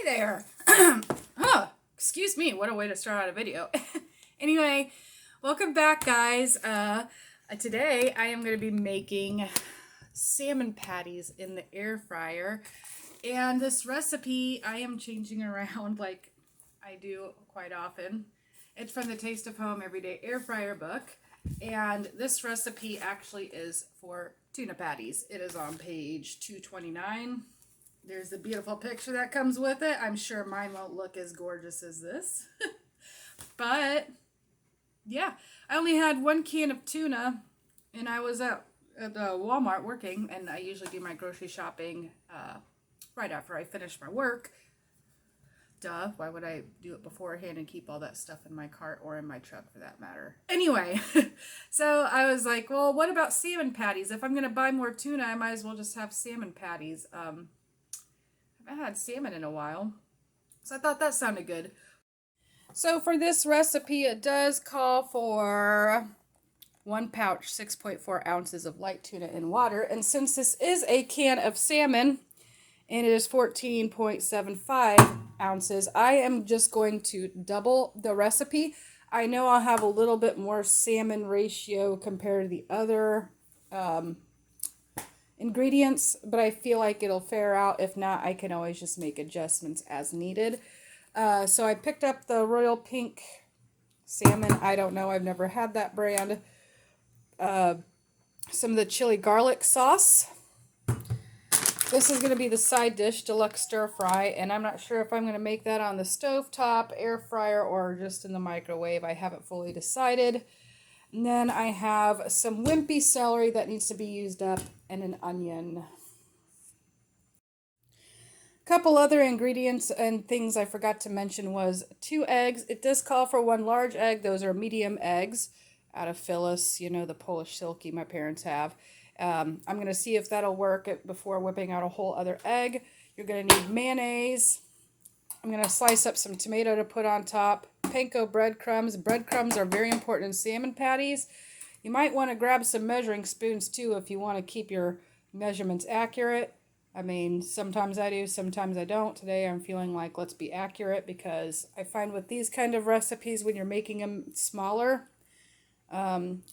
there. Oh, excuse me. What a way to start out a video. Anyway, welcome back, guys. Today I am going to be making salmon patties in the air fryer. And this recipe I am changing around like I do quite often. It's from the Taste of Home Everyday Air Fryer book. And this recipe actually is for tuna patties. It is on page 229. There's the beautiful picture that comes with it. I'm sure mine won't look as gorgeous as this. But, yeah. I only had one can of tuna, and I was at Walmart working, and I usually do my grocery shopping right after I finish my work. Duh, why would I do it beforehand and keep all that stuff in my cart or in my truck for that matter? Anyway, so I was like, well, what about salmon patties? If I'm going to buy more tuna, I might as well just have salmon patties. I haven't had salmon in a while, so I thought that sounded good. So for this recipe, it does call for 1 pouch, 6.4 ounces of light tuna in water. And since this is a can of salmon, and it is 14.75 ounces, I am just going to double the recipe. I know I'll have a little bit more salmon ratio compared to the other ingredients, but I feel like it'll fare out. If not, I can always just make adjustments as needed. So I picked up the Royal Pink salmon. I don't know. I've never had that brand. Some of the chili garlic sauce. This is going to be the side dish, deluxe stir fry, and I'm not sure if I'm going to make that on the stovetop, air fryer, or just in the microwave. I haven't fully decided. And then I have some wimpy celery that needs to be used up, and an onion. A couple other ingredients and things I forgot to mention was 2 eggs. It does call for 1 large egg. Those are medium eggs out of Phyllis, you know, the Polish Silky my parents have. I'm going to see if that'll work before whipping out a whole other egg. You're going to need mayonnaise. I'm going to slice up some tomato to put on top. Panko breadcrumbs. Breadcrumbs are very important in salmon patties. You might want to grab some measuring spoons too if you want to keep your measurements accurate. I mean, sometimes I do, sometimes I don't. Today I'm feeling like let's be accurate because I find with these kind of recipes when you're making them smaller,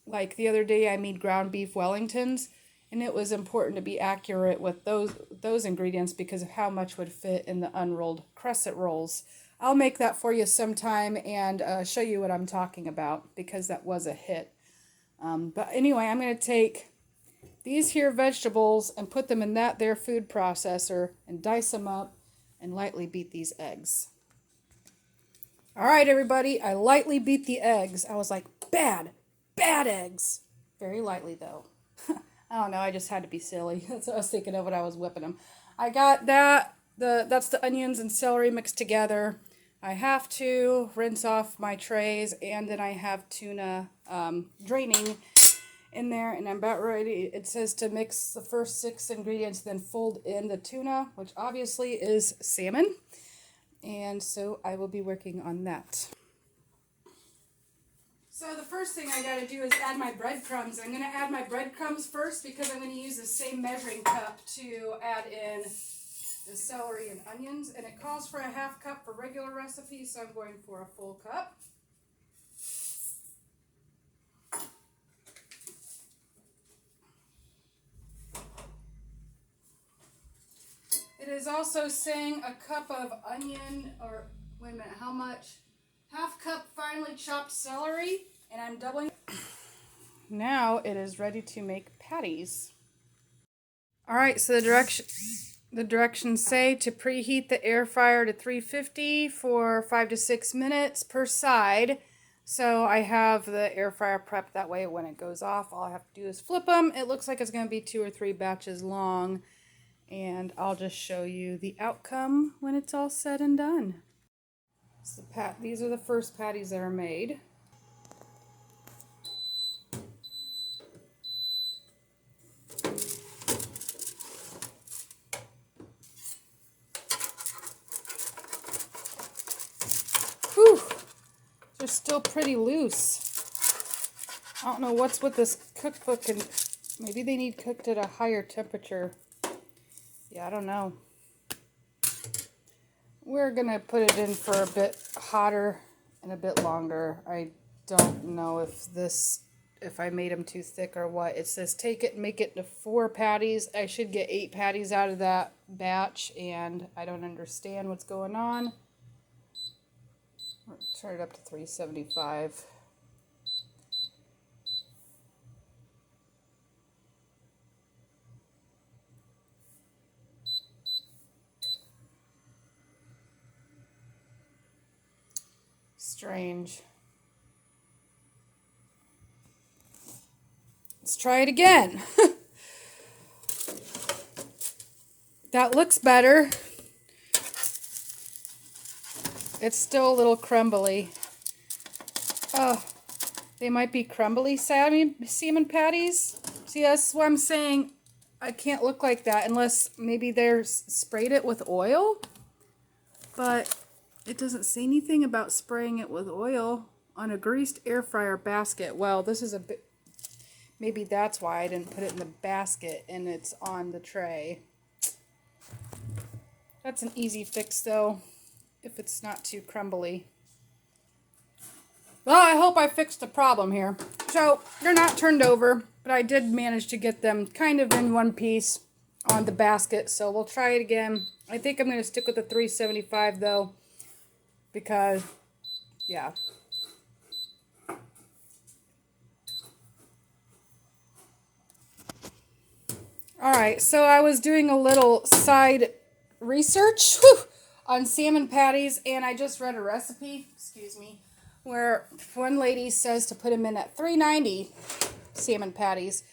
like the other day I made ground beef Wellingtons, and it was important to be accurate with those ingredients because of how much would fit in the unrolled crescent rolls. I'll make that for you sometime and show you what I'm talking about because that was a hit. But anyway, I'm going to take these here vegetables and put them in that there food processor and dice them up and lightly beat these eggs. All right, everybody, I lightly beat the eggs. I was like, bad eggs. Very lightly, though. I don't know, I just had to be silly. That's what I was thinking of when I was whipping them. I got that, that's the onions and celery mixed together. I have to rinse off my trays, and then I have tuna draining in there, and I'm about ready. It says to mix the first 6 ingredients, then fold in the tuna, which obviously is salmon. And so I will be working on that. So the first thing I got to do is add my breadcrumbs. I'm going to add my breadcrumbs first because I'm going to use the same measuring cup to add in the celery and onions. And it calls for a 1/2 cup for regular recipes, so I'm going for a full cup. It is also saying a cup of onion, or wait a minute, how much? 1/2 cup finely chopped celery, and I'm doubling. Now it is ready to make patties. All right, so the directions say to preheat the air fryer to 350 for 5 to 6 minutes per side. So I have the air fryer prepped that way when it goes off. All I have to do is flip them. It looks like it's going to be 2 or 3 batches long. And I'll just show you the outcome when it's all said and done. So these are the first patties that are made. Whew! They're still pretty loose. I don't know what's with this cookbook, and maybe they need cooked at a higher temperature. Yeah, I don't know. We're going to put it in for a bit hotter and a bit longer. I don't know if I made them too thick or what. It says take it and make it into 4 patties. I should get 8 patties out of that batch, and I don't understand what's going on. Turn it up to 375. Strange. Let's try it again. That looks better. It's still a little crumbly. Oh, they might be crumbly salmon patties. See, that's what I'm saying. I can't look like that unless maybe they're sprayed it with oil. But it doesn't say anything about spraying it with oil on a greased air fryer basket. Well, this is a bit... Maybe that's why I didn't put it in the basket and it's on the tray. That's an easy fix though, if it's not too crumbly. Well, I hope I fixed the problem here. So, they're not turned over, but I did manage to get them kind of in one piece on the basket. So, we'll try it again. I think I'm going to stick with the 375 though, because, yeah. Alright, so I was doing a little side research on salmon patties, and I just read a recipe, where one lady says to put them in at 390 salmon patties.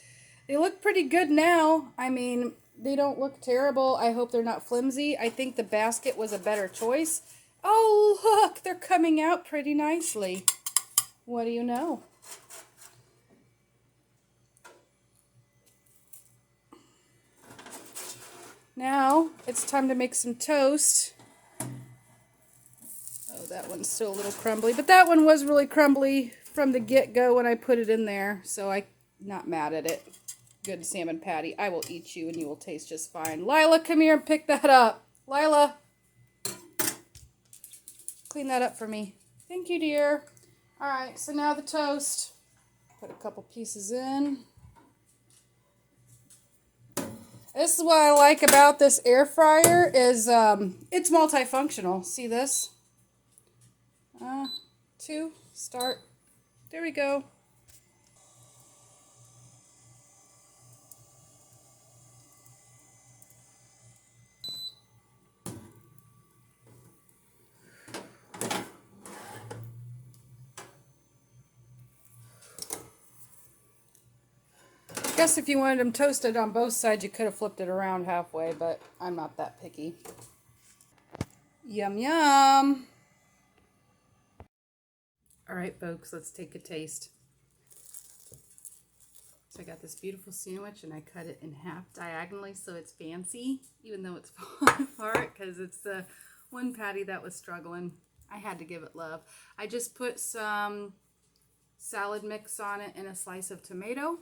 They look pretty good now. I mean, they don't look terrible. I hope they're not flimsy. I think the basket was a better choice. Oh, look, they're coming out pretty nicely. What do you know? Now, it's time to make some toast. Oh, that one's still a little crumbly, but that one was really crumbly from the get-go when I put it in there, so I'm not mad at it. Good salmon patty. I will eat you and you will taste just fine. Lila, come here and pick that up. Lila, clean that up for me. Thank you, dear. Alright, so now the toast. Put a couple pieces in. This is what I like about this air fryer is it's multifunctional. See this? 2, start. There we go. I guess if you wanted them toasted on both sides, you could have flipped it around halfway, but I'm not that picky. Yum, yum. All right, folks, let's take a taste. So I got this beautiful sandwich, and I cut it in half diagonally so it's fancy, even though it's falling apart because it's the one patty that was struggling. I had to give it love. I just put some salad mix on it and a slice of tomato.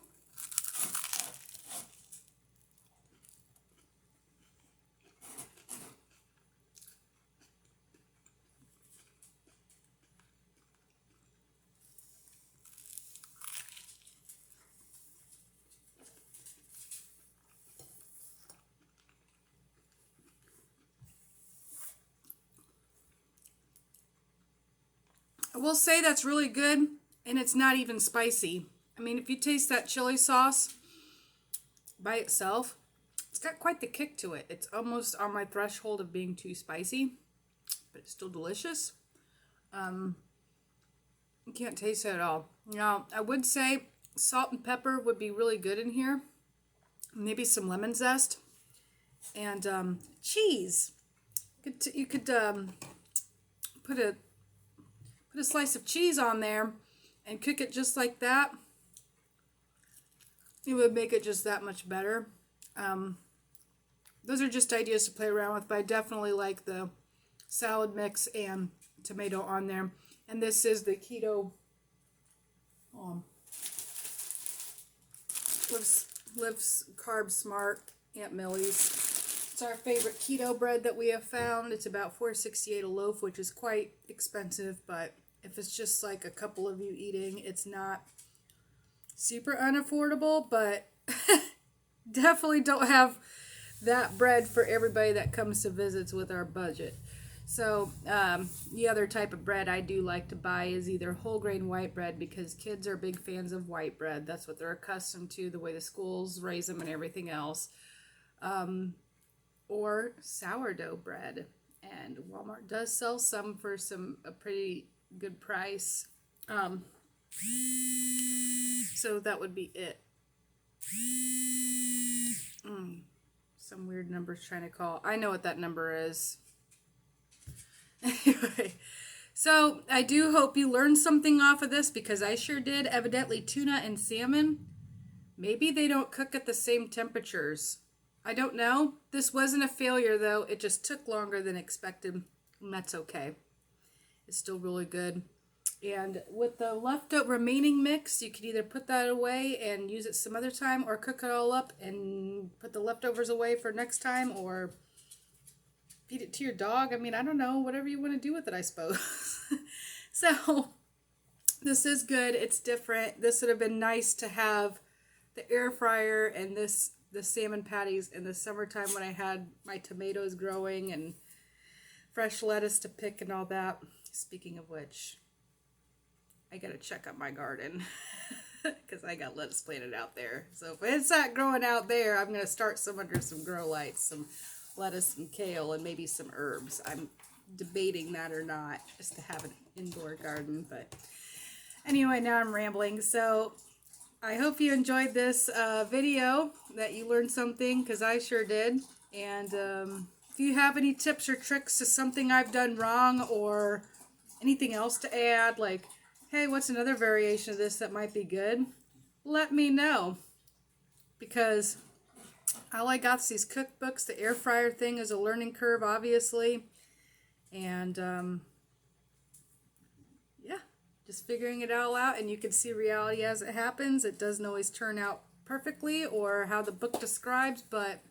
I will say that's really good, and it's not even spicy. I mean, if you taste that chili sauce by itself, it's got quite the kick to it. It's almost on my threshold of being too spicy, but it's still delicious. You can't taste it at all. Now, I would say salt and pepper would be really good in here. Maybe some lemon zest. And cheese. You could put a slice of cheese on there and cook it just like that. It would make it just that much better. Those are just ideas to play around with, but I definitely like the salad mix and tomato on there. And this is the keto lives carb smart Aunt Millie's. It's It's our favorite keto bread that we have found. It's about $4.68 a loaf, which is quite expensive, but if it's just like a couple of you eating, it's not super unaffordable, but definitely don't have that bread for everybody that comes to visits with our budget. So the other type of bread I do like to buy is either whole grain white bread, because kids are big fans of white bread. That's what they're accustomed to, the way the schools raise them and everything else. Or sourdough bread. And Walmart does sell some for a pretty good price. So that would be it. Some weird numbers trying to call. I know what that number is. Anyway, so I do hope you learned something off of this, because I sure did. Evidently, tuna and salmon, maybe they don't cook at the same temperatures. I don't know. This wasn't a failure, though. It just took longer than expected, and that's okay. It's still really good. And with the leftover remaining mix, you could either put that away and use it some other time, or cook it all up and put the leftovers away for next time, or feed it to your dog. I mean, I don't know, whatever you want to do with it, I suppose. So this is good. It's different. This would have been nice to have the air fryer and the salmon patties in the summertime when I had my tomatoes growing and fresh lettuce to pick and all that. Speaking of which, I gotta check out my garden because I got lettuce planted out there. So if it's not growing out there, I'm gonna start some under some grow lights, some lettuce and kale and maybe some herbs. I'm debating that or not, just to have an indoor garden. But anyway, now I'm rambling. So I hope you enjoyed this video, that you learned something, because I sure did. And if you have any tips or tricks to something I've done wrong, or anything else to add, like, hey, what's another variation of this that might be good, let me know. Because all I got is these cookbooks. The air fryer thing is a learning curve, obviously. And yeah, just figuring it all out, and you can see reality as it happens. It doesn't always turn out perfectly or how the book describes, but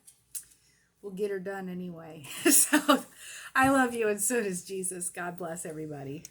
we'll get her done anyway. So I love you, and so does Jesus. God bless everybody.